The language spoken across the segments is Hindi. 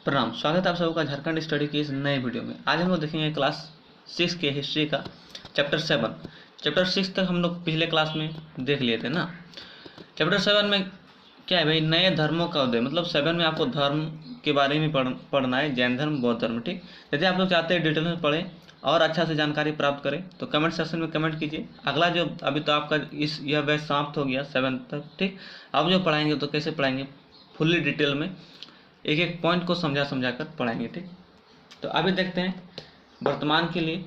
प्रणाम। स्वागत है आप सबका झारखंड स्टडी की इस नए वीडियो में। आज हम लोग देखेंगे क्लास 6 के हिस्ट्री का चैप्टर 7। चैप्टर 6 तक हम लोग पिछले क्लास में देख लिए थे ना। चैप्टर 7 में क्या है भाई, नए धर्मों का उदय। मतलब 7 में आपको धर्म के बारे में पढ़ना है, जैन धर्म, बौद्ध धर्म। ठीक, यदि आप लोग चाहते हैं डिटेल में पढ़ें और अच्छा से जानकारी प्राप्त करें तो कमेंट सेक्शन में कमेंट कीजिए। अगला जो अभी तो आपका यह बैच समाप्त हो गया 7 तक। ठीक, अब जो पढ़ाएंगे तो कैसे पढ़ाएंगे, फुल्ली डिटेल में एक एक पॉइंट को समझा कर पढ़ाएंगे। ठीक, तो अभी देखते हैं वर्तमान के लिए।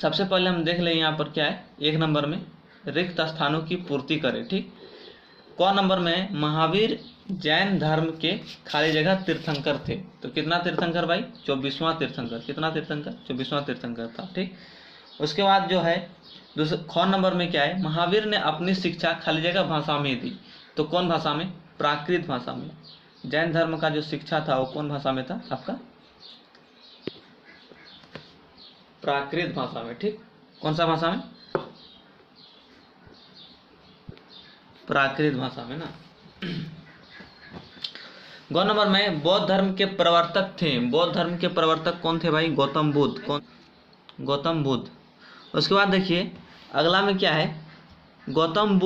सबसे पहले हम देख लें यहाँ पर क्या है, 1 नंबर में रिक्त स्थानों की पूर्ति करें। ठीक, कौन नंबर में है, महावीर जैन धर्म के खाली जगह तीर्थंकर थे। तो कितना तीर्थंकर भाई, 24वां तीर्थंकर। कितना तीर्थंकर, 24वां तीर्थंकर था। ठीक, उसके बाद जो है दूसरे कौन नंबर में क्या है, महावीर ने अपनी शिक्षा खाली जगह भाषा में दी। तो कौन भाषा में, प्राकृत भाषा में। जैन धर्म का जो शिक्षा था वो कौन भाषा में था आपका, प्राकृत भाषा में। ठीक, कौन सा भाषा में, प्राकृत भाषा में ना। गौ नंबर में बौद्ध धर्म के प्रवर्तक थे। बौद्ध धर्म के प्रवर्तक कौन थे भाई, गौतम बुद्ध। कौन, गौतम बुद्ध। उसके बाद देखिए अगला में क्या है, गौतम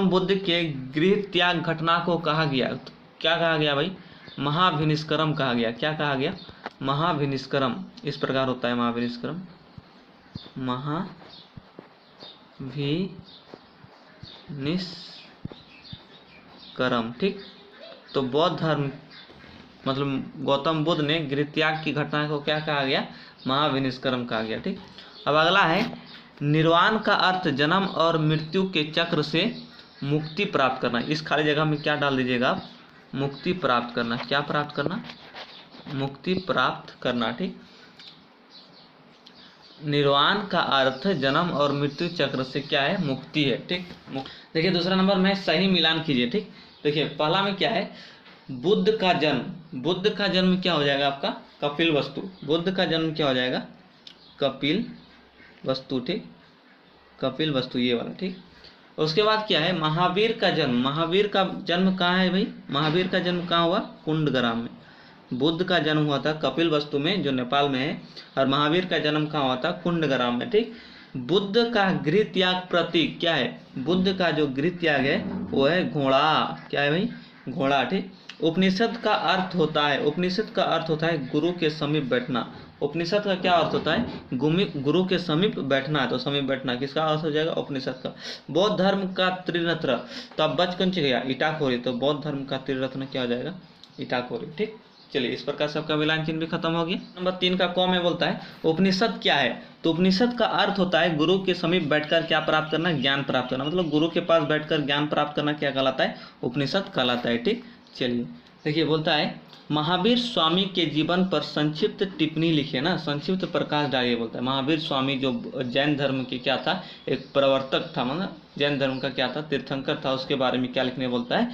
बुद्ध के गृह त्याग घटना को कहा गया। तो क्या कहा गया भाई, महाभिनिष्क्रम कहा गया। क्या कहा गया, महाभिनिष्क्रम। इस प्रकार होता है महाभिनिष्क्रम, महाभिनिष्क्रम। ठीक, तो बौद्ध धर्म मतलब गौतम बुद्ध ने गृह त्याग की घटना को क्या कहा गया, महाभिनिष्क्रम कहा गया। ठीक, अब अगला है निर्वाण का अर्थ जन्म और मृत्यु के चक्र से मुक्ति प्राप्त करना। इस खाली जगह में क्या डाल दीजिएगा आप, मुक्ति प्राप्त करना। क्या प्राप्त करना, मुक्ति प्राप्त करना। ठीक, निर्वाण का अर्थ जन्म और मृत्यु चक्र से क्या है, मुक्ति है। ठीक, देखिए दूसरा नंबर में सही मिलान कीजिए। ठीक, देखिए पहला में क्या है, बुद्ध का जन्म। बुद्ध का जन्म क्या हो जाएगा आपका, कपिल वस्तु। बुद्ध का जन्म क्या हो जाएगा, कपिल वस्तु। ठीक, कपिल वस्तु ये वाला। ठीक, उसके बाद क्या है, महावीर का जन्म। महावीर का जन्म कहाँ है भाई, महावीर का जन्म कहाँ हुआ, कुंडग्राम में। बुद्ध का जन्म हुआ था कपिल वस्तु में जो नेपाल में है, और महावीर का जन्म कहाँ हुआ था, कुंडग्राम में। ठीक, बुद्ध का गृह त्याग प्रतीक क्या है, बुद्ध का जो गृह त्याग है वो है घोड़ा। क्या है भाई, घोड़ा। ठीक, उपनिषद का अर्थ होता है, उपनिषद का अर्थ होता है गुरु के समीप बैठना। उपनिषद का क्या अर्थ होता है, गुरु के समीप बैठना। तो समीप बैठना किसका अर्थ हो जाएगा, उपनिषद का। बौद्ध धर्म का त्रिरत्न, तो अब बच कौन गया, इटाखोरी। तो बौद्ध धर्म का त्रिरत्न क्या हो जाएगा, इटाखोरी। ठीक, चलिए इस प्रकार से आपका मिलान चिन्ह भी खत्म हो गया। नंबर 3 का कौन में बोलता है, उपनिषद क्या है। तो उपनिषद का अर्थ होता है गुरु के समीप बैठकर क्या प्राप्त करना, ज्ञान प्राप्त करना। मतलब गुरु के पास बैठकर ज्ञान प्राप्त करना क्या कहलाता है, उपनिषद कहलाता है। ठीक, चलिए देखिए बोलता है महावीर स्वामी के जीवन पर संक्षिप्त टिप्पणी लिखिए ना, संक्षिप्त प्रकाश डालिए। बोलता है महावीर स्वामी जो जैन धर्म के क्या था, एक प्रवर्तक था, मतलब जैन धर्म का क्या था, तीर्थंकर था। उसके बारे में क्या लिखने बोलता है,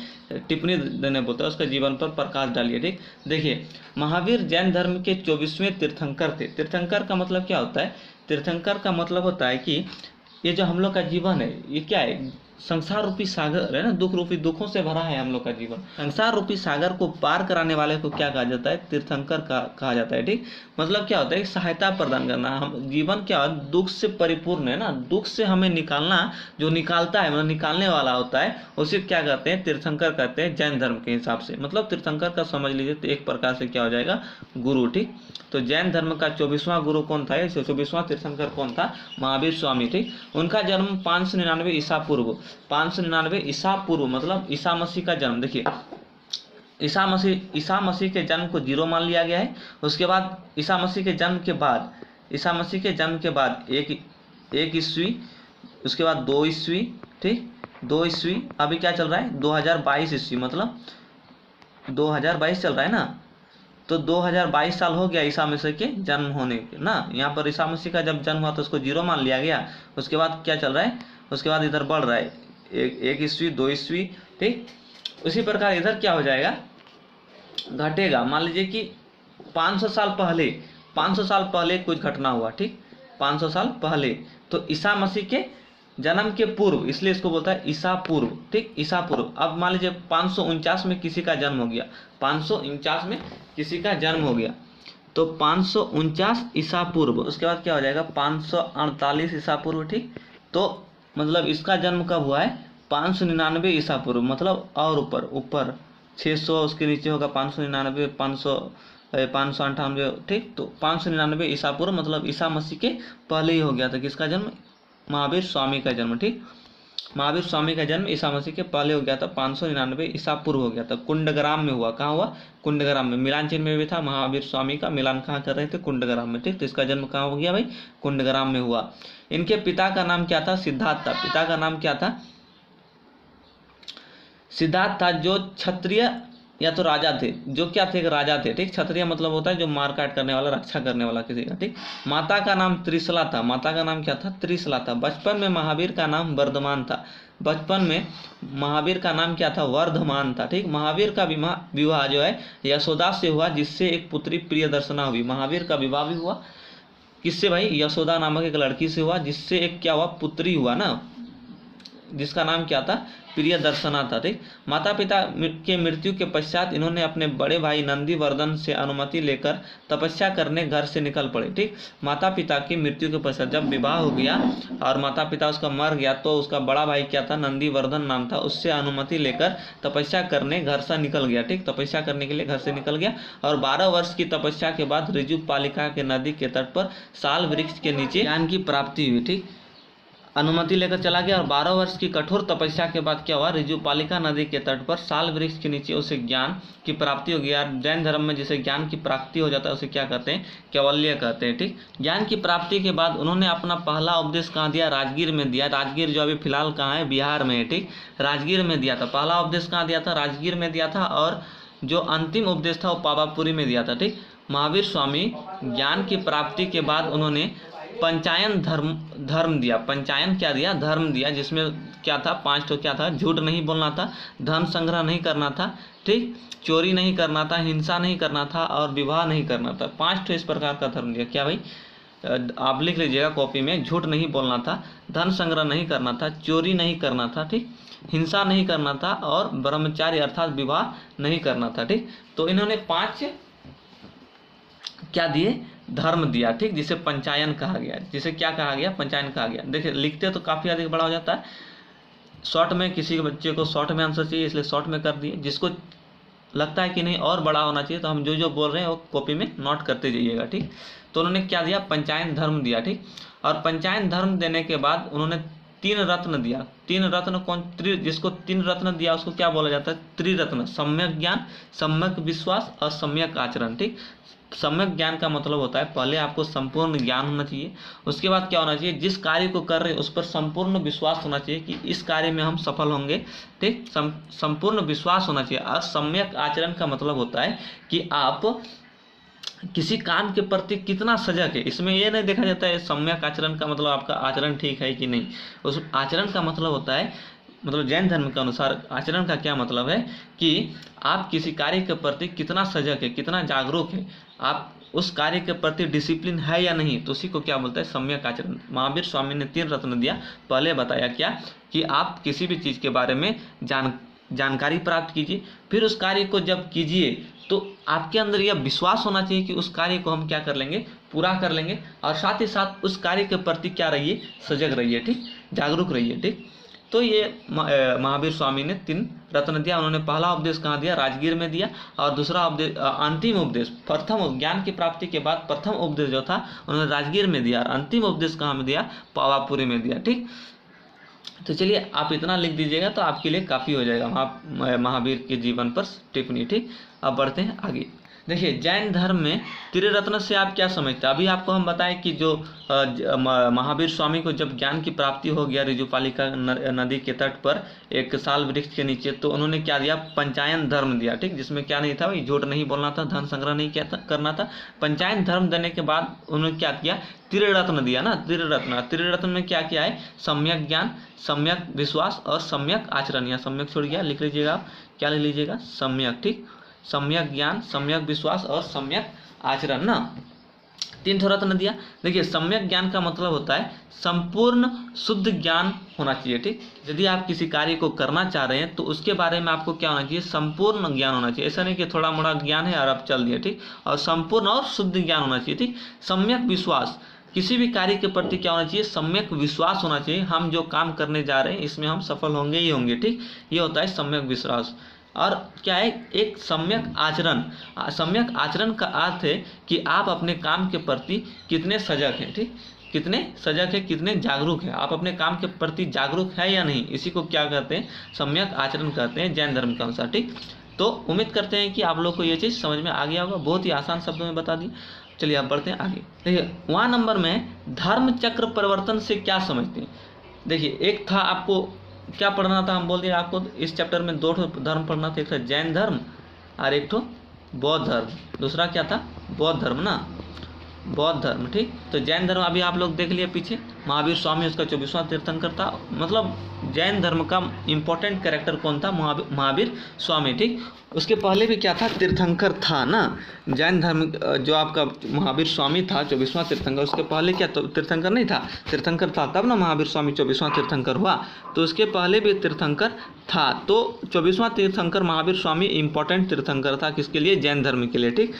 टिप्पणी देने बोलता है, उसके जीवन पर प्रकाश डालिए। ठीक, देखिए महावीर जैन धर्म के 24वें तीर्थंकर थे। तीर्थंकर का मतलब क्या होता है, तीर्थंकर का मतलब होता है कि ये जो हम लोग का जीवन है ये क्या है, संसार रूपी सागर है ना, दुख रूपी दुखों से भरा है हम लोग का जीवन। संसार रूपी सागर को पार कराने वाले को क्या कहा जाता है, तीर्थंकर कहा जाता है। ठीक, मतलब क्या होता है, सहायता प्रदान करना। हम जीवन क्या दुख से परिपूर्ण है ना, दुख से हमें निकालना, जो निकालता है मतलब निकालने वाला होता है, उसे क्या कहते हैं, तीर्थंकर कहते हैं जैन धर्म के हिसाब से। मतलब तीर्थंकर का समझ लीजिए तो एक प्रकार से क्या हो जाएगा, गुरु। ठीक, तो जैन धर्म का 24वां गुरु कौन था, 24वां तीर्थंकर कौन था, महावीर स्वामी। ठीक, उनका जन्म 599 ईसा पूर्व, 599 ईसा पूर्व मतलब ईसा मसीह का जन्म। देखिए ईसा मसीह के जन्म को 0 मान लिया गया है। उसके बाद ईसा मसीह के जन्म के बाद एक ईस्वी, उसके बाद 2 ईस्वी। ठीक, 2 ईस्वी, अभी क्या चल रहा है, 2022 ईस्वी, मतलब 2022 चल रहा है ना। तो 2022 साल हो गया ईसा मसीह के जन्म होने के ना। यहाँ पर ईसा मसीह का जब जन्म हुआ तो उसको 0 मान लिया गया। उसके बाद क्या चल रहा है, उसके बाद इधर बढ़ रहा है, एक ईस्वी, 2 ईस्वी। ठीक, उसी प्रकार इधर क्या हो जाएगा, घटेगा। मान लीजिए कि 500 साल पहले कुछ घटना हुआ। ठीक, 500 साल पहले, तो ईसा मसीह के जन्म के पूर्व, इसलिए इसको बोलता है ईसा पूर्व, ठीक, ईसा पूर्व। अब मान लीजिए 549 में किसी का जन्म हो गया, 549 में किसी का जन्म हो गया, तो 549 ईसा पूर्व, उसके बाद क्या हो जाएगा 548 ईसा पूर्व, ठीक। तो मतलब इसका जन्म कब हुआ है 599 ईसा पूर्व, मतलब और ऊपर 600, उसके नीचे होगा 599, 598, ठीक। तो 599 ईसा पूर्व मतलब ईसा मसीह के पहले ही हो गया था किसका जन्म, महावीर स्वामी का जन्म, ठीक। महावीर स्वामी का जन्म ईसा मसीह के पहले हो गया था, 599 ईसा पूर्व हो गया था, कुंडग्राम में हुआ। कहाँ हुआ, कुंडग्राम में। मिलान चिन्ह में भी था महावीर स्वामी का, मिलान कहाँ कर रहे थे, कुंडग्राम में, ठीक। तो इसका जन्म कहाँ हो गया भाई, कुंडग्राम में हुआ। इनके पिता का नाम क्या था, सिद्धार्थ था। पिता का नाम क्या था, सिद्धार्थ था, जो क्षत्रिय या तो राजा थे, जो क्या थे, राजा थे, ठीक। क्षत्रिय मतलब होता है जो मार काट करने वाला, रक्षा करने वाला किसी का, ठीक। माता का नाम त्रिशला था, माता का नाम क्या था, त्रिशला था। बचपन में महावीर का नाम वर्धमान था, बचपन में महावीर का नाम क्या था, वर्धमान था, ठीक। महावीर का विवाह जो है यशोदा से हुआ, जिससे एक पुत्री प्रियदर्शना हुई। महावीर का विवाह भी हुआ किससे भाई, यशोदा नामक एक लड़की से हुआ, जिससे एक क्या हुआ, पुत्री हुआ ना, जिसका नाम क्या था, प्रियदर्शना था, ठीक। माता पिता के मृत्यु के पश्चात इन्होंने अपने बड़े भाई नंदीवर्धन से अनुमति लेकर तपस्या करने घर से निकल पड़े, ठीक। माता पिता की मृत्यु के पश्चात जब विवाह हो गया और माता पिता उसका मर गया, तो उसका बड़ा भाई क्या था, नंदीवर्धन नाम था, उससे अनुमति लेकर तपस्या करने घर से निकल गया, ठीक। तपस्या करने के लिए घर से निकल गया और 12 वर्ष की तपस्या के बाद ऋजुपालिका के नदी के तट पर साल वृक्ष के नीचे ज्ञान की प्राप्ति हुई, ठीक। अनुमति लेकर चला गया और 12 वर्ष की कठोर तपस्या के बाद क्या हुआ, ऋजुपालिका नदी के तट पर साल वृक्ष के नीचे उसे ज्ञान की प्राप्ति हो गया। जैन धर्म में जिसे ज्ञान की प्राप्ति हो जाता है उसे क्या कहते हैं, कैवल्य कहते हैं, ठीक। ज्ञान की प्राप्ति के बाद उन्होंने अपना पहला उपदेश कहाँ दिया, राजगीर में दिया। राजगीर जो अभी फिलहाल कहाँ है, बिहार में है, ठीक। राजगीर में दिया था, पहला उपदेश कहाँ दिया था, राजगीर में दिया था, और जो अंतिम उपदेश था वो पावापुरी में दिया था, ठीक। महावीर स्वामी ज्ञान की प्राप्ति के बाद उन्होंने पंचायन धर्म दिया। पंचायन क्या दिया, धर्म दिया, जिसमें क्या था, 5 तो क्या था, झूठ नहीं बोलना था, धन संग्रह नहीं करना था, ठीक, चोरी नहीं करना था, हिंसा नहीं करना था और विवाह नहीं करना था। 5 तो इस प्रकार का धर्म दिया। क्या भाई, आप लिख लीजिएगा कॉपी में, झूठ नहीं बोलना था, धन संग्रह नहीं करना था, चोरी नहीं करना था, ठीक, हिंसा नहीं करना था और ब्रह्मचारी अर्थात विवाह नहीं करना था, ठीक। तो इन्होंने 5 क्या दिए, धर्म दिया, ठीक, जिसे पंचायन कहा गया, जिसे क्या कहा गया, पंचायन कहा गया। देखिए लिखते तो काफ़ी अधिक बड़ा हो जाता है, शॉर्ट में किसी के बच्चे को शॉर्ट में आंसर चाहिए इसलिए शॉर्ट में कर दिए, जिसको लगता है कि नहीं और बड़ा होना चाहिए तो हम जो जो बोल रहे हैं वो कॉपी में नोट करते जाइएगा, ठीक। तो उन्होंने क्या दिया, पंचायन धर्म दिया, ठीक। और पंचायन धर्म देने के बाद उन्होंने 3 रत्न दिया। 3 रत्न कौन, जिसको 3 रत्न दिया उसको क्या बोला जाता है, त्रिरत्न। सम्यक ज्ञान, सम्यक विश्वास और सम्यक आचरण, ठीक। सम्यक ज्ञान का मतलब होता है पहले आपको संपूर्ण ज्ञान होना चाहिए, उसके बाद क्या होना चाहिए, जिस कार्य को कर रहे हैं उस पर संपूर्ण विश्वास होना चाहिए कि इस कार्य में हम सफल होंगे, ठीक। संपूर्ण विश्वास होना चाहिए। और सम्यक आचरण का मतलब होता है कि आप किसी काम के प्रति कितना सजग है। इसमें ये नहीं देखा जाता है सम्यक आचरण का मतलब आपका आचरण ठीक है कि नहीं, उस आचरण का मतलब होता है, मतलब जैन धर्म के अनुसार आचरण का क्या मतलब है कि आप किसी कार्य के प्रति कितना सजग है, कितना जागरूक है, आप उस कार्य के प्रति डिसिप्लिन है या नहीं, तो उसी को क्या बोलता है, सम्यक आचरण। महावीर स्वामी ने 3 रत्न दिया। पहले बताया क्या कि आप किसी भी चीज़ के बारे में जानकारी प्राप्त कीजिए, फिर उस कार्य को जब कीजिए तो आपके अंदर यह विश्वास होना चाहिए कि उस कार्य को हम क्या कर लेंगे, पूरा कर लेंगे, और साथ ही साथ उस कार्य के प्रति क्या रहिए, सजग रहिए, ठीक, जागरूक रहिए, ठीक। तो ये महावीर स्वामी ने 3 रत्न दिया। उन्होंने पहला उपदेश कहाँ दिया, राजगीर में दिया, और दूसरा उपदेश, अंतिम उपदेश, प्रथम ज्ञान की प्राप्ति के बाद प्रथम उपदेश जो था उन्होंने राजगीर में दिया, और अंतिम उपदेश कहाँ में दिया, पावापुरी में दिया, ठीक। तो चलिए आप इतना लिख दीजिएगा तो आपके लिए काफ़ी हो जाएगा महावीर के जीवन पर टिप्पणी, ठीक। अब बढ़ते हैं आगे। देखिए जैन धर्म में त्रिरत्न से आप क्या समझते हैं। अभी आपको हम बताएं कि जो महावीर स्वामी को जब ज्ञान की प्राप्ति हो गया ऋजुपालिका नदी के तट पर एक साल वृक्ष के नीचे, तो उन्होंने क्या दिया, पंचायन धर्म दिया, ठीक, जिसमें क्या नहीं था भाई, झूठ नहीं बोलना था, धन संग्रह नहीं करना था। पंचायन धर्म देने के बाद उन्होंने क्या किया, त्रिरत्न दिया ना, त्रिरत्न में क्या किया है, सम्यक ज्ञान, सम्यक विश्वास और सम्यक आचरण। या सम्यक छोड़ गया, लिख लीजिएगा आप, क्या लिख लीजिएगा, सम्यक, ठीक, सम्यक ज्ञान, सम्यक विश्वास और सम्यक आचरण ना। तीन ठो रत्न दिया। देखिए सम्यक ज्ञान का मतलब होता है संपूर्ण शुद्ध ज्ञान होना चाहिए, ठीक। यदि आप किसी कार्य को करना चाह रहे हैं तो उसके बारे में आपको क्या होना चाहिए, संपूर्ण ज्ञान होना चाहिए। ऐसा नहीं कि थोड़ा मोड़ा ज्ञान है और आप चल दिए, ठीक। और संपूर्ण और शुद्ध ज्ञान होना चाहिए, ठीक। सम्यक विश्वास, किसी भी कार्य के प्रति क्या होना चाहिए, सम्यक विश्वास होना चाहिए। हम जो काम करने जा रहे हैं इसमें हम सफल होंगे ही होंगे, ठीक। ये होता है सम्यक विश्वास। और क्या है, एक सम्यक आचरण। सम्यक आचरण का अर्थ है कि आप अपने काम के प्रति कितने सजग हैं, ठीक। कितने सजग है, कितने जागरूक है, आप अपने काम के प्रति जागरूक है या नहीं, इसी को क्या कहते हैं, सम्यक आचरण कहते हैं जैन धर्म के अनुसार, ठीक। तो उम्मीद करते हैं कि आप लोग को ये चीज़ समझ में आ गया होगा, बहुत ही आसान शब्दों में बता दी। चलिए अब बढ़ते हैं आगे। देखिए वहाँ नंबर में धर्म चक्र परिवर्तन से क्या समझते हैं। देखिए एक था, आपको क्या पढ़ना था, हम बोल दिए आपको इस चैप्टर में दो धर्म पढ़ना था, एक था जैन धर्म और एक ठो बौद्ध धर्म। दूसरा क्या था, बौद्ध धर्म ना, बौद्ध धर्म, ठीक। तो जैन धर्म अभी आप लोग देख लिए पीछे, महावीर स्वामी उसका 24वां तीर्थंकर था। मतलब जैन धर्म का इंपॉर्टेंट कैरेक्टर कौन था, महावीर स्वामी, ठीक। उसके पहले भी क्या था, तीर्थंकर था ना। जैन धर्म जो आपका महावीर स्वामी था 24वां तीर्थंकर, उसके पहले क्या तो तीर्थंकर नहीं था, तीर्थंकर था तब ना महावीर स्वामी 24वां तीर्थंकर हुआ। तो उसके पहले भी तीर्थंकर था। तो 24वां तीर्थंकर महावीर स्वामी इंपॉर्टेंट तीर्थंकर था, किसके लिए, जैन धर्म के लिए, ठीक।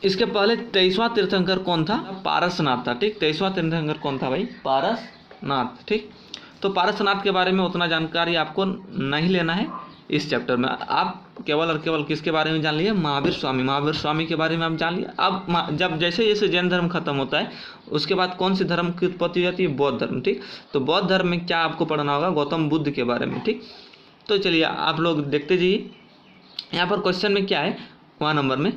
इसके पहले 23वां तीर्थंकर कौन था, पारसनाथ था, ठीक। 23वां तीर्थंकर कौन था भाई, पारसनाथ, ठीक। तो पारसनाथ के बारे में उतना जानकारी आपको नहीं लेना है इस चैप्टर में। आप केवल और केवल किसके बारे में जान लिए, महावीर स्वामी के बारे में आप जान लिए। अब जब जैसे जैसे जैन धर्म खत्म होता है उसके बाद कौन सी धर्म की उत्पत्ति हो जाती है, बौद्ध धर्म, ठीक। तो बौद्ध धर्म में क्या आपको पढ़ना होगा, गौतम बुद्ध के बारे में, ठीक। तो चलिए आप लोग देखते जाइए, यहाँ पर क्वेश्चन में क्या है, वहाँ नंबर में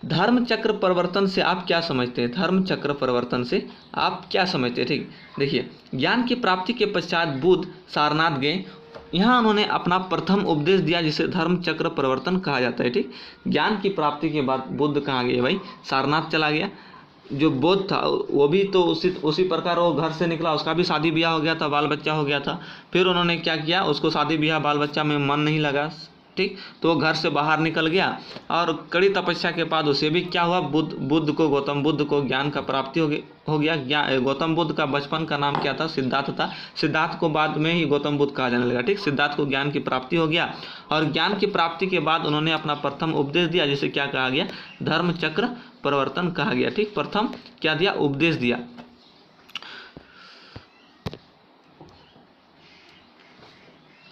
धर्म चक्र परिवर्तन से आप क्या समझते हैं, धर्म चक्र परिवर्तन से आप क्या समझते हैं, ठीक। देखिए ज्ञान की प्राप्ति के पश्चात बुद्ध सारनाथ गए, यहाँ उन्होंने अपना प्रथम उपदेश दिया जिसे धर्म चक्र परिवर्तन कहा जाता है, ठीक। ज्ञान की प्राप्ति के बाद बुद्ध कहाँ गए भाई, सारनाथ चला गया। जो बुद्ध था वो भी तो उसी प्रकार वो घर से निकला, उसका भी शादी ब्याह हो गया था, बाल बच्चा हो गया था। फिर उन्होंने क्या किया, उसको शादी ब्याह बाल बच्चा में मन नहीं लगा, ठीक। तो वो घर से बाहर निकल गया और कड़ी तपस्या के बाद उसे भी क्या हुआ, गौतम बुद्ध को ज्ञान का प्राप्ति हो गया। गौतम बुद्ध का बचपन का नाम क्या था, सिद्धार्थ था। सिद्धार्थ को बाद में ही गौतम बुद्ध कहा जाने लगा, ठीक। सिद्धार्थ को ज्ञान की प्राप्ति हो गया और ज्ञान की प्राप्ति के बाद उन्होंने अपना प्रथम उपदेश दिया जिसे क्या कहा गया, धर्म चक्र परिवर्तन कहा गया, ठीक। प्रथम क्या दिया, उपदेश दिया।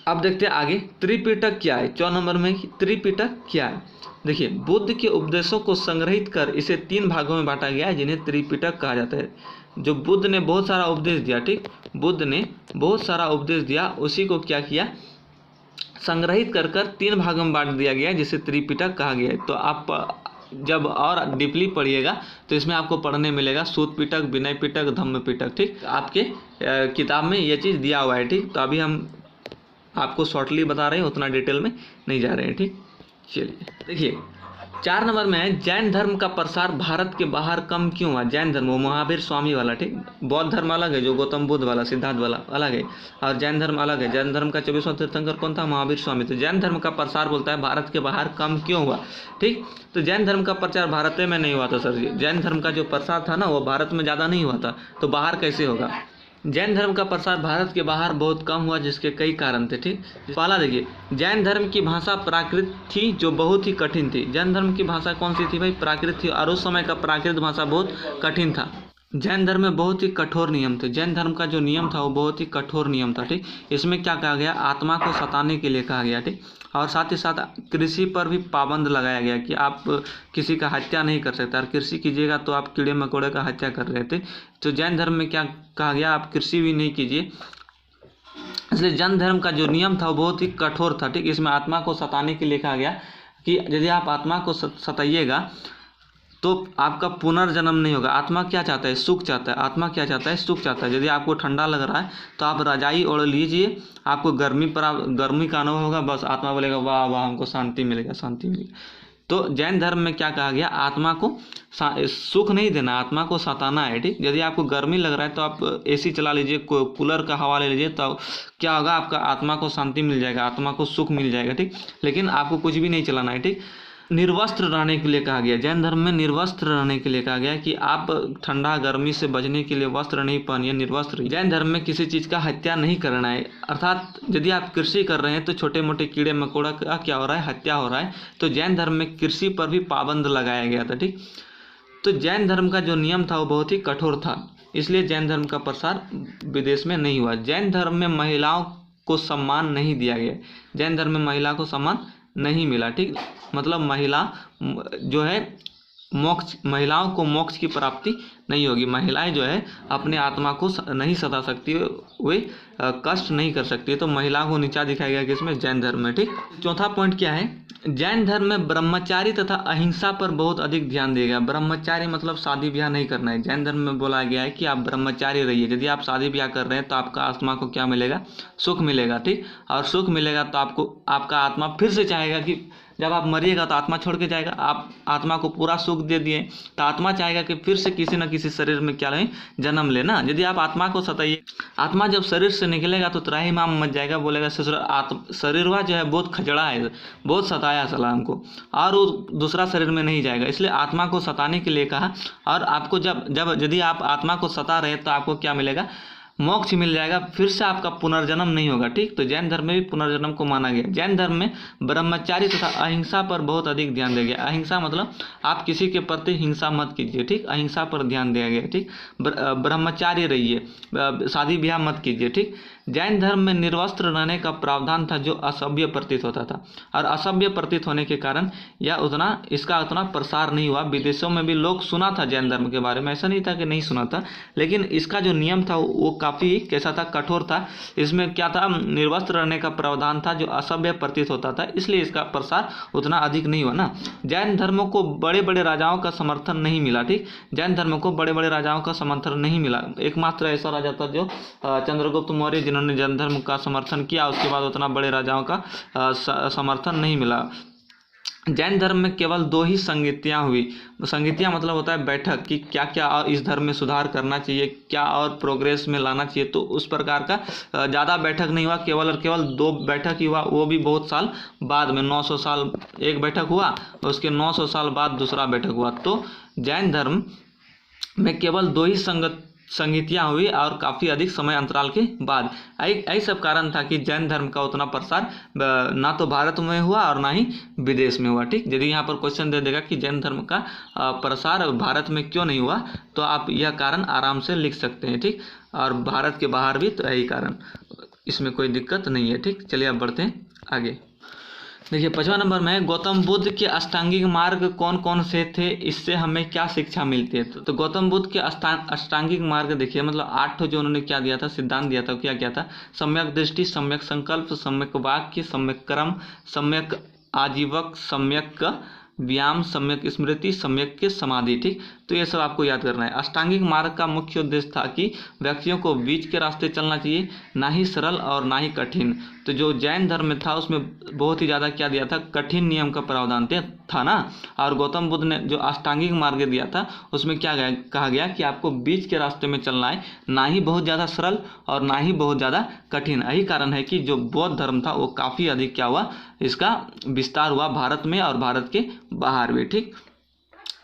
अब देखते हैं आगे त्रिपिटक क्या है, 4 नंबर में त्रिपिटक क्या है। देखिए बुद्ध के उपदेशों को संग्रहित कर इसे 3 भागों में बांटा गया है जिन्हें त्रिपिटक कहा जाता है। जो बुद्ध ने बहुत सारा उपदेश दिया, ठीक। बुद्ध ने बहुत सारा उपदेश दिया, उसी को क्या किया, संग्रहित कर 3 भागों में बांट दिया गया है जिसे त्रिपिटक कहा गया है। तो आप जब और डीपली पढ़िएगा तो इसमें आपको पढ़ने मिलेगा सूत पिटक, विनय पिटक, धम्म पिटक, ठीक। आपके किताब में ये चीज़ दिया हुआ है, ठीक। तो अभी हम आपको शॉर्टली बता रहे हैं, उतना डिटेल में नहीं जा रहे हैं, ठीक। चलिए देखिए 4 नंबर में है जैन धर्म का प्रसार भारत के बाहर कम क्यों हुआ। जैन धर्म वो महावीर स्वामी वाला, ठीक। बौद्ध धर्म अलग है, जो गौतम बुद्ध वाला सिद्धार्थ वाला अलग है, और जैन धर्म अलग है। जैन धर्म का 24वां तीर्थंकर कौन था, महावीर स्वामी। तो जैन धर्म का प्रसार बोलता है भारत के बाहर कम क्यों हुआ, ठीक। तो जैन धर्म का प्रचार भारत में नहीं हुआ था सर जी। जैन धर्म का जो प्रसार था ना वो भारत में ज़्यादा नहीं हुआ था, तो बाहर कैसे होगा। जैन धर्म का प्रसार भारत के बाहर बहुत कम हुआ जिसके कई कारण थे, ठीक। पहला देखिए जैन धर्म की भाषा प्राकृत थी जो बहुत ही कठिन थी। जैन धर्म की भाषा कौन सी थी भाई, प्राकृत थी, और उस समय का प्राकृत भाषा बहुत कठिन था। जैन धर्म में बहुत ही कठोर नियम थे। जैन धर्म का जो नियम था वो बहुत ही कठोर नियम था, ठीक। इसमें क्या कहा गया, आत्मा को सताने के लिए कहा गया, ठीक। और साथ ही साथ कृषि पर भी पाबंद लगाया गया कि आप किसी का हत्या नहीं कर सकते, और कृषि कीजिएगा तो आप कीड़े मकोड़े का हत्या कर रहे थे। तो जैन धर्म में क्या कहा गया, आप कृषि भी नहीं कीजिए। इसलिए जैन धर्म का जो नियम था वो बहुत ही कठोर था, ठीक। इसमें आत्मा को सताने के लिए कहा गया कि यदि आप आत्मा को सताइएगा तो आपका पुनर्जन्म नहीं होगा। आत्मा क्या चाहता है, सुख चाहता है। आत्मा क्या चाहता है, सुख चाहता है। यदि आपको ठंडा लग रहा है तो आप रजाई ओढ़ लीजिए, आपको गर्मी का अनुभव होगा, बस आत्मा बोलेगा वाह वाह हमको शांति मिलेगा, शांति मिलेगी। तो जैन धर्म में क्या कहा गया, आत्मा को सुख नहीं देना, आत्मा को सताना है, ठीक। यदि आपको गर्मी लग रहा है तो आप एसी चला लीजिए, कूलर का हवा ले लीजिए, तो क्या होगा, आपका आत्मा को शांति मिल जाएगा, आत्मा को सुख मिल जाएगा, ठीक। लेकिन आपको कुछ भी नहीं चलाना है, ठीक। निर्वस्त्र रहने के लिए कहा गया। जैन धर्म में निर्वस्त्र रहने के लिए कहा गया कि आप ठंडा गर्मी से बचने के लिए वस्त्र नहीं पहनिए, निर्वस्त्र रहिए। जैन धर्म में किसी चीज़ का हत्या नहीं करना है, अर्थात यदि आप कृषि कर रहे हैं तो छोटे मोटे कीड़े मकोड़ा का क्या हो रहा है, हत्या हो रहा है। तो जैन धर्म में कृषि पर भी पाबंद लगाया गया था, ठीक। तो जैन धर्म का जो नियम था वो बहुत ही कठोर था, इसलिए जैन धर्म का प्रसार विदेश में नहीं हुआ। जैन धर्म में महिलाओं को सम्मान नहीं दिया गया। जैन धर्म में महिला को सम्मान नहीं मिला, ठीक। मतलब महिला जो है मोक्ष, महिलाओं को मोक्ष की प्राप्ति नहीं होगी। महिलाएं जो है अपने आत्मा को नहीं सता सकती, वे कष्ट नहीं कर सकती, तो महिला को नीचा दिखाया गया किसमें, जैन धर्म में, ठीक। चौथा पॉइंट क्या है, जैन धर्म में ब्रह्मचारी तथा अहिंसा पर बहुत अधिक ध्यान दिया गया। ब्रह्मचारी मतलब शादी ब्याह नहीं करना है। जैन धर्म में बोला गया है कि आप ब्रह्मचारी रहिए। यदि आप शादी ब्याह कर रहे हैं तो आपका आत्मा को क्या मिलेगा, सुख मिलेगा, ठीक। और सुख मिलेगा तो आपको आपका आत्मा फिर से चाहेगा कि जब आप मरिएगा तो आत्मा छोड़ के जाएगा। आप आत्मा को पूरा सुख दे दिए तो आत्मा चाहेगा कि फिर से किसी न किसी शरीर में क्या लें, जन्म लेना। यदि आप आत्मा को सताइए, आत्मा जब शरीर से निकलेगा तो त्राही माम मच जाएगा, बोलेगा शरीरवा जो है बहुत खचड़ा है, बहुत सताया सलाह हमको, और वो दूसरा शरीर में नहीं जाएगा। इसलिए आत्मा को सताने के लिए कहा। और आपको जब यदि आप आत्मा को सता रहे तो आपको क्या मिलेगा, मोक्ष मिल जाएगा, फिर से आपका पुनर्जन्म नहीं होगा, ठीक। तो जैन धर्म में भी पुनर्जन्म को माना गया। जैन धर्म में ब्रह्मचारी तथा अहिंसा पर बहुत अधिक ध्यान दिया गया। अहिंसा मतलब आप किसी के प्रति हिंसा मत कीजिए, ठीक। अहिंसा पर ध्यान दिया गया, ठीक। ब्रह्मचारी रहिए, शादी ब्याह मत कीजिए, ठीक। जैन धर्म में निर्वस्त्र रहने का प्रावधान था जो असभ्य प्रतीत होता था, और असभ्य प्रतीत होने के कारण इसका उतना प्रसार नहीं हुआ। विदेशों में भी लोग सुना था जैन धर्म के बारे में, ऐसा नहीं था कि नहीं सुना था, लेकिन इसका जो नियम था वो काफ़ी कैसा था, कठोर था। इसमें क्या था, निर्वस्त्र रहने का प्रावधान था जो असभ्य प्रतीत होता था, इसलिए इसका प्रसार उतना अधिक नहीं हुआ ना। जैन धर्म को बड़े बड़े राजाओं का समर्थन नहीं मिला, ठीक। जैन धर्म को बड़े बड़े राजाओं का समर्थन नहीं मिला। एकमात्र ऐसा राजा था जो चंद्रगुप्त मौर्य, जिन्होंने जैन धर्म का समर्थन किया। उसके बाद उतना बड़े राजाओं का समर्थन नहीं मिला। जैन धर्म में केवल 2 ही संगतियाँ हुई। संगतियाँ मतलब होता है बैठक, कि क्या क्या इस धर्म में सुधार करना चाहिए, क्या और प्रोग्रेस में लाना चाहिए। तो उस प्रकार का ज़्यादा बैठक नहीं हुआ, केवल और केवल 2 बैठक ही हुआ, वो भी बहुत साल बाद में। 900 साल एक बैठक हुआ, उसके 900 साल बाद दूसरा बैठक हुआ। तो जैन धर्म में केवल 2 ही संगतियाँ हुई, और काफ़ी अधिक समय अंतराल के बाद। यही सब कारण था कि जैन धर्म का उतना प्रसार ना तो भारत में हुआ और ना ही विदेश में हुआ, ठीक। यदि यहाँ पर क्वेश्चन दे देगा कि जैन धर्म का प्रसार भारत में क्यों नहीं हुआ, तो आप यह कारण आराम से लिख सकते हैं, ठीक। और भारत के बाहर भी तो यही कारण, इसमें कोई दिक्कत नहीं है, ठीक। चलिए अब बढ़ते हैं आगे। देखिए 5वां नंबर में गौतम बुद्ध के अष्टांगिक मार्ग कौन कौन से थे, इससे हमें क्या शिक्षा मिलती है। तो गौतम बुद्ध के अष्टांगिक मार्ग देखिए, मतलब 8 जो उन्होंने क्या दिया था, सिद्धांत दिया था, क्या क्या था, सम्यक दृष्टि, सम्यक संकल्प, सम्यक वाक्य, सम्यक कर्म, सम्यक आजीवक, सम्यक व्यायाम, सम्यक स्मृति, सम्यक समाधि, ठीक। तो ये सब आपको याद करना है। अष्टांगिक मार्ग का मुख्य उद्देश्य था कि व्यक्तियों को बीच के रास्ते चलना चाहिए, ना ही सरल और ना ही कठिन। तो जो जैन धर्म में था उसमें बहुत ही ज़्यादा क्या दिया था, कठिन नियम का प्रावधान था ना। और गौतम बुद्ध ने जो अष्टांगिक मार्ग दिया था उसमें क्या कहा गया कि आपको बीच के रास्ते में चलना है, ना ही बहुत ज़्यादा सरल और ना ही बहुत ज़्यादा कठिन। यही कारण है कि जो बौद्ध धर्म था वो काफ़ी अधिक क्या हुआ, इसका विस्तार हुआ भारत में और भारत के बाहर भी, ठीक।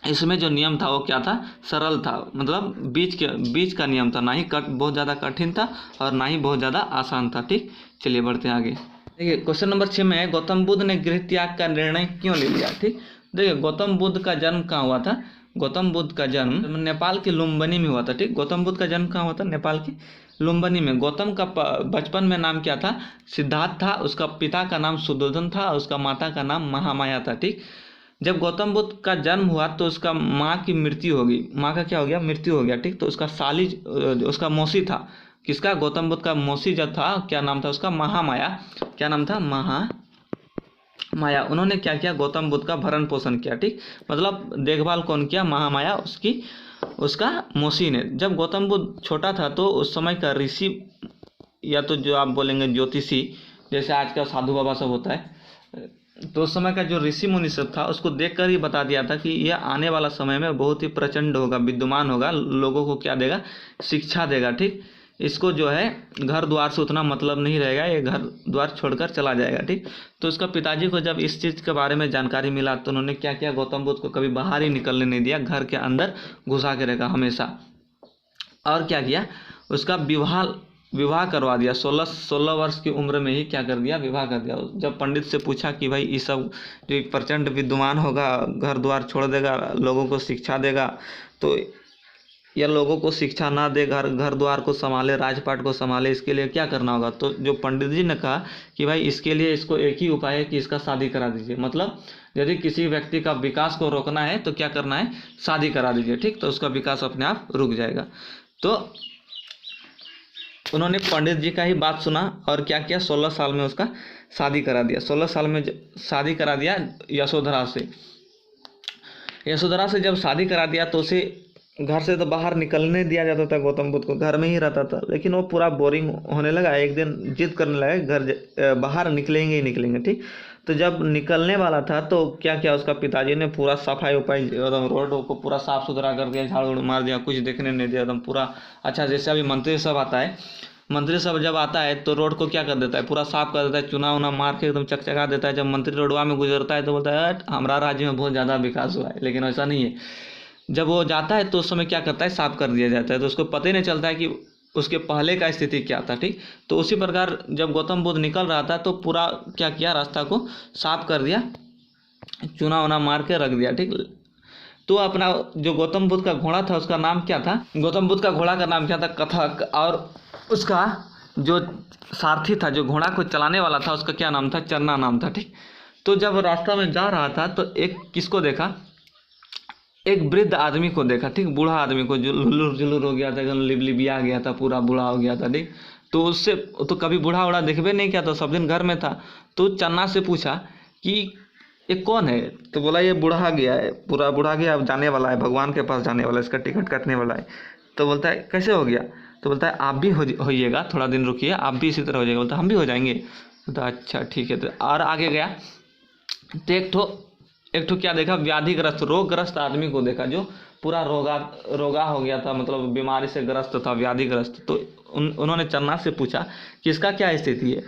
इसमें जो नियम था वो क्या था, सरल था, मतलब बीच का नियम था, ना ही बहुत ज़्यादा कठिन था और ना ही बहुत ज़्यादा आसान था, ठीक। चलिए बढ़ते हैं आगे। देखिए क्वेश्चन नंबर 6 में है गौतम बुद्ध ने गृह त्याग का निर्णय क्यों ले लिया, ठीक। देखिए गौतम बुद्ध का जन्म कहाँ हुआ था, गौतम बुद्ध का जन्म नेपाल के लुम्बिनी में हुआ था, ठीक। गौतम बुद्ध का जन्म कहाँ हुआ था, नेपाल के लुम्बिनी में। गौतम का बचपन में नाम क्या था, सिद्धार्थ था। उसका पिता का नाम सुद्धोधन था और उसका माता का नाम महामाया था, ठीक। जब गौतम बुद्ध का जन्म हुआ तो उसका माँ की मृत्यु हो गई, माँ का क्या हो गया, मृत्यु हो गया, ठीक। तो उसका साली, उसका मौसी था, किसका, गौतम बुद्ध का मौसी जो था, क्या नाम था उसका, महामाया। क्या नाम था, महामाया। उन्होंने क्या किया, गौतम बुद्ध का भरण पोषण किया, ठीक। मतलब देखभाल कौन किया, महामाया, उसका मौसी ने। जब गौतम बुद्ध छोटा था तो उस समय का ऋषि, या तो जो आप बोलेंगे ज्योतिषी, जैसे आज का साधु बाबा सब होता है, तो उस समय का जो ऋषि मुनि सब था उसको देखकर ही बता दिया था कि यह आने वाला समय में बहुत ही प्रचंड होगा, विद्यमान होगा, लोगों को क्या देगा, शिक्षा देगा, ठीक। इसको जो है घर द्वार से उतना मतलब नहीं रहेगा, ये घर द्वार छोड़कर चला जाएगा, ठीक। तो उसका पिताजी को जब इस चीज़ के बारे में जानकारी मिला तो उन्होंने क्या किया, गौतम बुद्ध को कभी बाहर ही निकलने नहीं दिया, घर के अंदर घुसा के रखा हमेशा। और क्या किया, उसका विवाह करवा दिया। 16 वर्ष की उम्र में ही क्या कर दिया, विवाह कर दिया। जब पंडित से पूछा कि भाई ये सब जो प्रचंड विद्वान होगा, घर द्वार छोड़ देगा, लोगों को शिक्षा देगा, तो या लोगों को शिक्षा ना दे, घर द्वार को संभाले, राजपाट को संभाले, इसके लिए क्या करना होगा। तो जो पंडित जी ने कहा कि भाई इसके लिए इसको एक ही उपाय है कि इसका शादी करा दीजिए। मतलब यदि किसी व्यक्ति का विकास को रोकना है तो क्या करना है, शादी करा दीजिए, ठीक। तो उसका विकास अपने आप रुक जाएगा। तो उन्होंने पंडित जी का ही बात सुना और क्या किया, 16 साल में उसका शादी करा दिया। 16 साल में शादी करा दिया यशोधरा से। यशोधरा से जब शादी करा दिया तो उसे घर से तो बाहर निकलने दिया जाता था, गौतम बुद्ध को घर में ही रहता था। लेकिन वो पूरा बोरिंग होने लगा, एक दिन जिद करने लगा घर बाहर निकलेंगे ही निकलेंगे, ठीक। तो जब निकलने वाला था तो क्या किया, उसका पिताजी ने पूरा सफाई उपाई, एकदम रोड को पूरा साफ सुथरा कर दिया, झाड़ू मार दिया, कुछ देखने नहीं दिया, एकदम पूरा अच्छा। जैसे अभी मंत्री सब आता है, मंत्री सब जब आता है तो रोड को क्या कर देता है, पूरा साफ कर देता है, चुना उना मार के एकदम चकचका देता है। जब मंत्री रोडवा में गुजरता है तो बोलता है हमारा राज्य में बहुत ज़्यादा विकास हुआ है। लेकिन ऐसा नहीं है, जब वो जाता है तो उस समय क्या करता है, साफ कर दिया जाता है, तो उसको पता ही नहीं चलता है कि उसके पहले का स्थिति क्या था, ठीक। तो उसी प्रकार जब गौतम बुद्ध निकल रहा था तो पूरा क्या किया, रास्ता को साफ कर दिया, चुना उना मार के रख दिया, ठीक। तो अपना जो गौतम बुद्ध का घोड़ा था उसका नाम क्या था, गौतम बुद्ध का घोड़ा का नाम क्या था, कथक। और उसका जो सारथी था, जो घोड़ा को चलाने वाला था, उसका क्या नाम था, चन्ना नाम था, ठीक। तो जब रास्ता में जा रहा था तो एक किसको देखा, एक वृद्ध आदमी को देखा, ठीक। बूढ़ा आदमी को, जो जुलूर हो गया था, एकदम लिबलिबिया गया था, पूरा बूढ़ा हो गया था, ठीक। तो उससे तो कभी बूढ़ा उड़ा देखबे नहीं किया, तो सब दिन घर में था। तो चन्ना से पूछा कि ये कौन है, तो बोला ये बूढ़ा गया है, पूरा बूढ़ा गया, अब जाने वाला है, भगवान के पास जाने वाला है, इसका टिकट कटने वाला है। तो बोलता है कैसे हो गया, तो बोलता है आप भी होइएगा, थोड़ा दिन रुकिए, आप भी इसी तरह हो जाएगा। बोलता हम भी हो जाएंगे। बोलता अच्छा ठीक है। तो और आगे गया तो एक ठो क्या देखा, व्याधिग्रस्त रोगग्रस्त आदमी को देखा, जो पूरा रोगा हो गया था, मतलब बीमारी से ग्रस्त था, व्याधिग्रस्त। तो उन्होंने चन्ना से पूछा कि इसका क्या स्थिति है।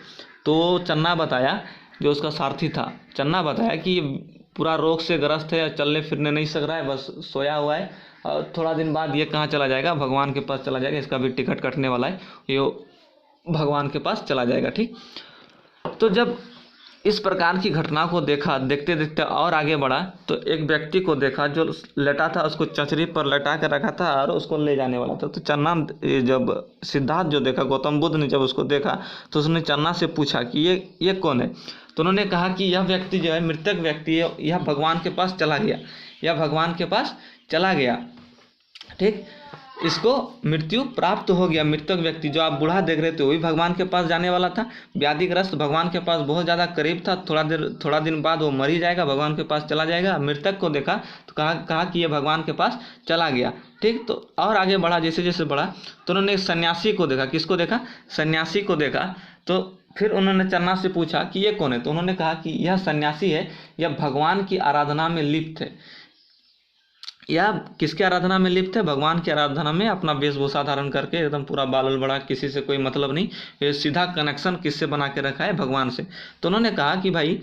तो चन्ना बताया, जो उसका सारथी था, चन्ना बताया कि पूरा रोग से ग्रस्त है, चलने फिरने नहीं सक रहा है, बस सोया हुआ है, और थोड़ा दिन बाद ये कहाँ चला जाएगा, भगवान के पास चला जाएगा, इसका भी टिकट कटने वाला है, ये भगवान के पास चला जाएगा, ठीक। तो जब इस प्रकार की घटना को देखा, देखते देखते और आगे बढ़ा तो एक व्यक्ति को देखा जो लेटा था, उसको चचरी पर लेटा कर रखा था और उसको ले जाने वाला था। तो चन्ना जब सिद्धार्थ जो देखा, गौतम बुद्ध ने जब उसको देखा तो उसने चन्ना से पूछा कि ये कौन है। तो उन्होंने कहा कि यह व्यक्ति जो है मृतक व्यक्ति है, यह भगवान के पास चला गया, यह भगवान के पास चला गया, ठीक। इसको मृत्यु प्राप्त हो गया। मृतक व्यक्ति जो आप बूढ़ा देख रहे थे वही भगवान के पास जाने वाला था, व्याधिग्रस्त भगवान के पास बहुत ज़्यादा करीब था, थोड़ा दिन बाद वो मर ही जाएगा, भगवान के पास चला जाएगा। मृतक को देखा तो कहा कि ये भगवान के पास चला गया, ठीक। तो और आगे बढ़ा, जैसे जैसे बढ़ा तो उन्होंने एक सन्यासी को देखा। किसको देखा, सन्यासी को देखा। तो फिर उन्होंने चन्ना से पूछा कि ये कौन है। तो उन्होंने कहा कि यह सन्यासी है, यह भगवान की आराधना में लिप्त है। या किसकी आराधना में लिप्त है, भगवान की आराधना में, अपना वेशभूषा धारण करके एकदम पूरा बाल बड़ा, किसी से कोई मतलब नहीं, ये सीधा कनेक्शन किससे बना के रखा है, भगवान से। तो उन्होंने कहा कि भाई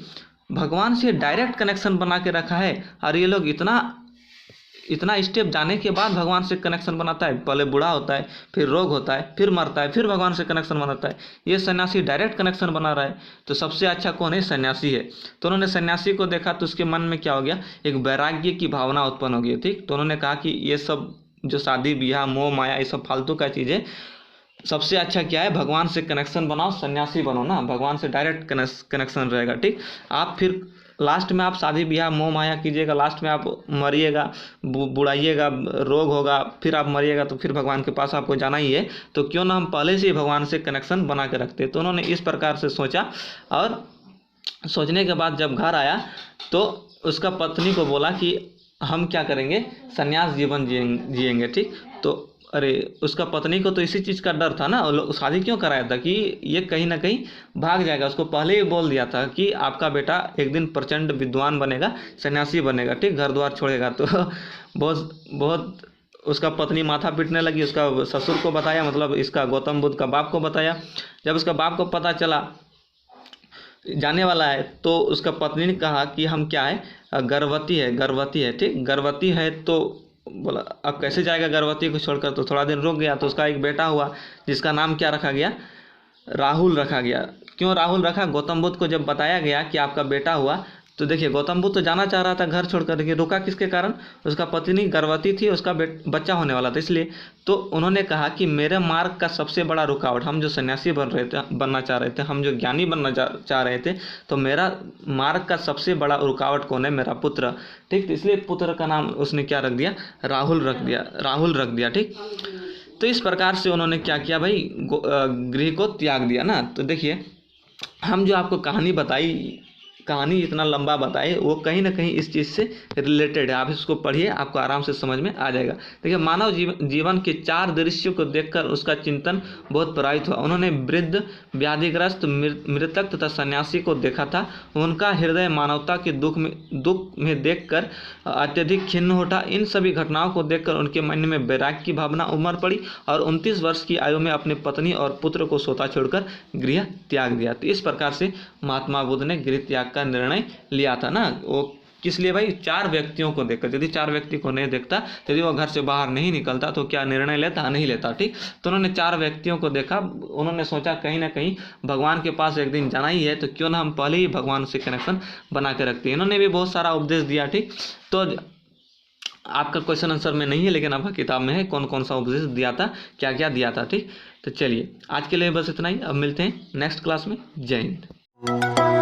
भगवान से डायरेक्ट कनेक्शन बना के रखा है, और ये लोग इतना स्टेप जाने के बाद भगवान से कनेक्शन बनाता है। पहले बूढ़ा होता है, फिर रोग होता है, फिर मरता है, फिर भगवान से कनेक्शन बनाता है। ये सन्यासी डायरेक्ट कनेक्शन बना रहा है, तो सबसे अच्छा कौन है, सन्यासी है। तो उन्होंने सन्यासी को देखा तो उसके मन में क्या हो गया, एक वैराग्य की भावना उत्पन्न हो गई, ठीक। तो उन्होंने कहा कि ये सब जो शादी ब्याह मोह माया ये सब फालतू का चीज़ है, सबसे अच्छा क्या है, भगवान से कनेक्शन बनाओ, सन्यासी बनो ना, भगवान से डायरेक्ट कनेक्शन रहेगा, ठीक। आप फिर लास्ट में आप शादी ब्याह मोह माया कीजिएगा, लास्ट में आप मरिएगा, बुढ़ाइएगा, रोग होगा, फिर आप मरिएगा, तो फिर भगवान के पास आपको जाना ही है। तो क्यों ना हम पहले से ही भगवान से कनेक्शन बना के रखते। तो उन्होंने इस प्रकार से सोचा, और सोचने के बाद जब घर आया तो उसका पत्नी को बोला कि हम क्या करेंगे, संन्यास जीवन जिएंगे, ठीक। तो अरे उसका पत्नी को तो इसी चीज़ का डर था ना, शादी क्यों कराया था कि ये कहीं ना कहीं भाग जाएगा। उसको पहले ही बोल दिया था कि आपका बेटा एक दिन प्रचंड विद्वान बनेगा, सन्यासी बनेगा, ठीक, घर द्वार छोड़ेगा। तो बहुत उसका पत्नी माथा पीटने लगी, उसका ससुर को बताया, मतलब इसका गौतम बुद्ध का बाप को बताया। जब उसका बाप को पता चला जाने वाला है तो उसका पत्नी ने कहा कि हम क्या है, गर्भवती है, ठीक, गर्भवती है। तो बोला अब कैसे जाएगा गर्भवती को छोड़कर, तो थोड़ा दिन रुक गया। तो उसका एक बेटा हुआ जिसका नाम क्या रखा गया, राहुल रखा गया। क्यों राहुल रखा, गौतम बुद्ध को जब बताया गया कि आपका बेटा हुआ, तो देखिए गौतम बुद्ध तो जाना चाह रहा था घर छोड़कर, लेकिन रुका किसके कारण, उसका पत्नी गर्भवती थी, उसका बच्चा होने वाला था, इसलिए। तो उन्होंने कहा कि मेरे मार्ग का सबसे बड़ा रुकावट, हम जो सन्यासी बनना चाह रहे थे, हम जो ज्ञानी बनना चाह रहे थे, तो मेरा मार्ग का सबसे बड़ा रुकावट कौन है, मेरा पुत्र, ठीक। तो इसलिए पुत्र का नाम उसने क्या रख दिया, राहुल रख दिया, ठीक। तो इस प्रकार से उन्होंने क्या किया भाई, गृह को त्याग दिया ना। तो देखिए हम जो आपको कहानी इतना लंबा बताए, वो कहीं ना कहीं इस चीज़ से रिलेटेड है। आप इसको पढ़िए, आपको आराम से समझ में आ जाएगा। देखिए मानव जीवन के 4 दृश्यों को देखकर उसका चिंतन बहुत प्रभावित हुआ। उन्होंने वृद्ध, व्याधिग्रस्त, मृतक तथा सन्यासी को देखा था। उनका हृदय मानवता के दुख में देखकर अत्यधिक खिन्न उठा। इन सभी घटनाओं को देखकर उनके मन में वैराग्य की भावना उमड़ पड़ी और 29 वर्ष की आयु में अपने पत्नी और पुत्र को सोता छोड़कर गृह त्याग दिया। तो इस प्रकार से महात्मा बुद्ध ने गृह त्याग का निर्णय लिया था ना। वो किस लिए भाई, 4 व्यक्तियों को देखकर। यदि 4 व्यक्ति को नहीं देखता, यदि वो घर से बाहर नहीं निकलता, तो क्या निर्णय लेता, नहीं लेता, ठीक। तो उन्होंने 4 व्यक्तियों को देखा, उन्होंने सोचा कहीं ना कहीं भगवान के पास एक दिन जाना ही है, तो क्यों ना हम पहले ही भगवान से कनेक्शन बना के रखते हैं। इन्होंने भी बहुत सारा उपदेश दिया, ठीक। तो आपका क्वेश्चन आंसर में नहीं है, लेकिन आपका किताब में है कौन कौन सा उपदेश दिया था, क्या क्या दिया था, ठीक। तो चलिए आज के लिए बस इतना ही, अब मिलते हैं नेक्स्ट क्लास में। जय हिंद।